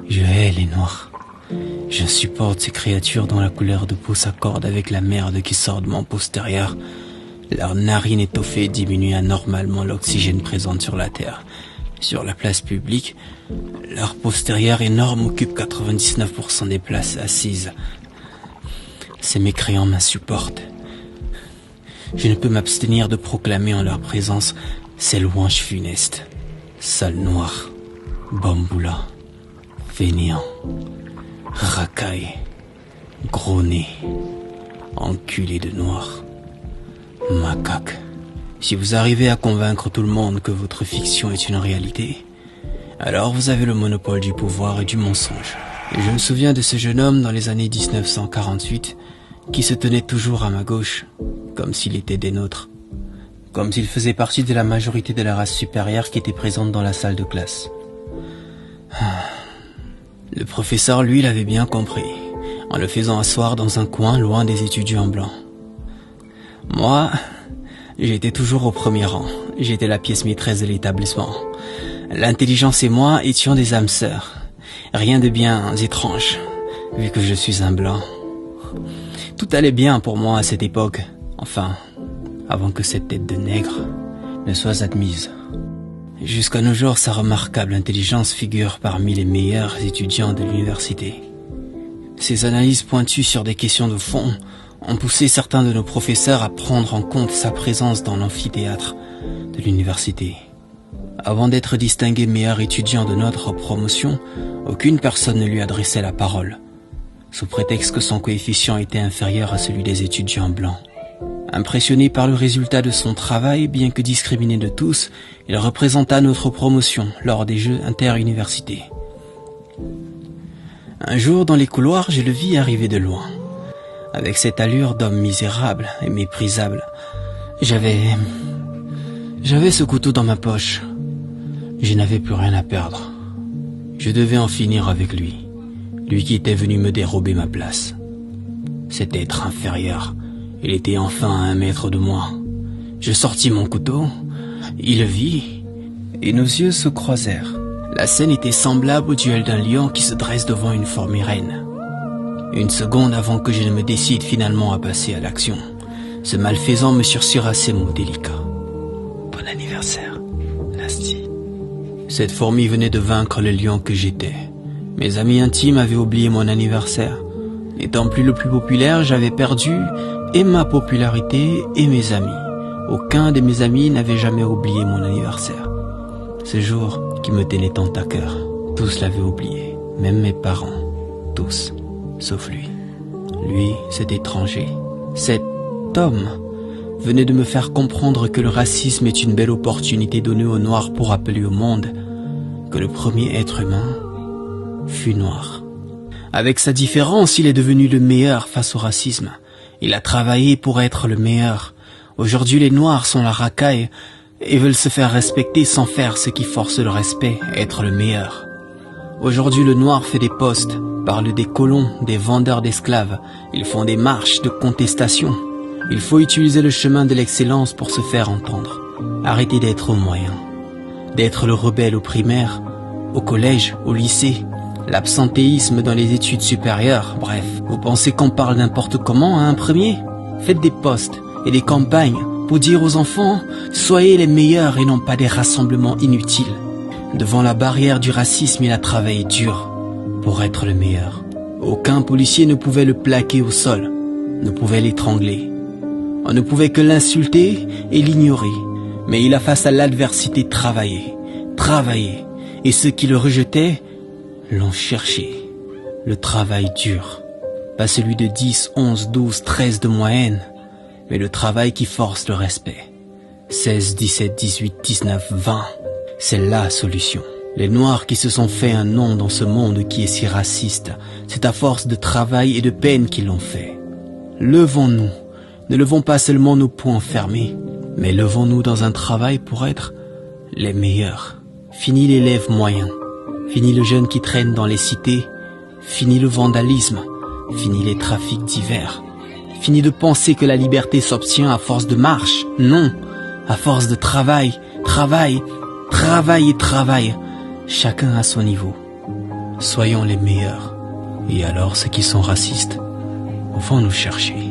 Je hais les noirs. Je supporte ces créatures dont la couleur de peau s'accorde avec la merde qui sort de mon postérieur. Leurs narines étoffées diminuent anormalement l'oxygène présent sur la terre. Sur la place publique, leur postérieur énorme occupe 99% des places assises. Ces mécréants m'insupportent. Je ne peux m'abstenir de proclamer en leur présence ces louanges funestes. Sale noir, bamboula, fainéant, racaille, gros nez, enculé de noir, macaque. Si vous arrivez à convaincre tout le monde que votre fiction est une réalité, alors vous avez le monopole du pouvoir et du mensonge. Et je me souviens de ce jeune homme dans les années 1948 qui se tenait toujours à ma gauche, comme s'il était des nôtres, comme s'il faisait partie de la majorité de la race supérieure qui était présente dans la salle de classe. Le professeur, lui, l'avait bien compris, en le faisant asseoir dans un coin loin des étudiants blancs. Moi, j'étais toujours au premier rang. J'étais la pièce maîtresse de l'établissement. L'intelligence et moi étions des âmes sœurs. Rien de bien étrange, vu que je suis un blanc. Tout allait bien pour moi à cette époque. Enfin, avant que cette tête de nègre ne soit admise. Jusqu'à nos jours, sa remarquable intelligence figure parmi les meilleurs étudiants de l'université. Ses analyses pointues sur des questions de fond ont poussé certains de nos professeurs à prendre en compte sa présence dans l'amphithéâtre de l'université. Avant d'être distingué meilleur étudiant de notre promotion, aucune personne ne lui adressait la parole, sous prétexte que son coefficient était inférieur à celui des étudiants blancs. Impressionné par le résultat de son travail, bien que discriminé de tous, il représenta notre promotion lors des Jeux interuniversités. Un jour, dans les couloirs, je le vis arriver de loin. Avec cette allure d'homme misérable et méprisable, j'avais ce couteau dans ma poche. Je n'avais plus rien à perdre. Je devais en finir avec lui, lui qui était venu me dérober ma place. Cet être inférieur, il était enfin à 1 mètre de moi. Je sortis mon couteau, il le vit, et nos yeux se croisèrent. La scène était semblable au duel d'un lion qui se dresse devant une fourmi-reine. Une seconde avant que je ne me décide finalement à passer à l'action, ce malfaisant me sursura ces mots délicats. « Bon anniversaire, Nasty. » Cette fourmi venait de vaincre le lion que j'étais. Mes amis intimes avaient oublié mon anniversaire. N'étant plus le plus populaire, j'avais perdu et ma popularité et mes amis. Aucun de mes amis n'avait jamais oublié mon anniversaire. Ce jour qui me tenait tant à cœur, tous l'avaient oublié, même mes parents, tous. Sauf lui. Lui, cet étranger, cet homme, venait de me faire comprendre que le racisme est une belle opportunité donnée aux Noirs pour rappeler au monde que le premier être humain fut noir. Avec sa différence, il est devenu le meilleur face au racisme. Il a travaillé pour être le meilleur. Aujourd'hui, les Noirs sont la racaille et veulent se faire respecter sans faire ce qui force le respect, être le meilleur. Aujourd'hui, le noir fait des postes, parle des colons, des vendeurs d'esclaves. Ils font des marches de contestation. Il faut utiliser le chemin de l'excellence pour se faire entendre. Arrêtez d'être au moyen, d'être le rebelle au primaire, au collège, au lycée, l'absentéisme dans les études supérieures. Bref, vous pensez qu'on parle n'importe comment à un premier? Faites des postes et des campagnes pour dire aux enfants « Soyez les meilleurs et non pas des rassemblements inutiles ». Devant la barrière du racisme, il a travaillé dur pour être le meilleur. Aucun policier ne pouvait le plaquer au sol, ne pouvait l'étrangler. On ne pouvait que l'insulter et l'ignorer. Mais il a face à l'adversité travaillé, et ceux qui le rejetaient l'ont cherché. Le travail dur, pas celui de 10, 11, 12, 13 de moyenne, mais le travail qui force le respect. 16, 17, 18, 19, 20... C'est la solution. Les Noirs qui se sont fait un nom dans ce monde qui est si raciste, c'est à force de travail et de peine qu'ils l'ont fait. Levons-nous. Ne levons pas seulement nos poings fermés, mais levons-nous dans un travail pour être les meilleurs. Fini l'élève moyen. Fini le jeune qui traîne dans les cités. Fini le vandalisme. Fini les trafics divers. Fini de penser que la liberté s'obtient à force de marche. Non, à force de travail, travail et travail, chacun à son niveau. soyons les meilleurs. Et alors ceux qui sont racistes vont nous chercher.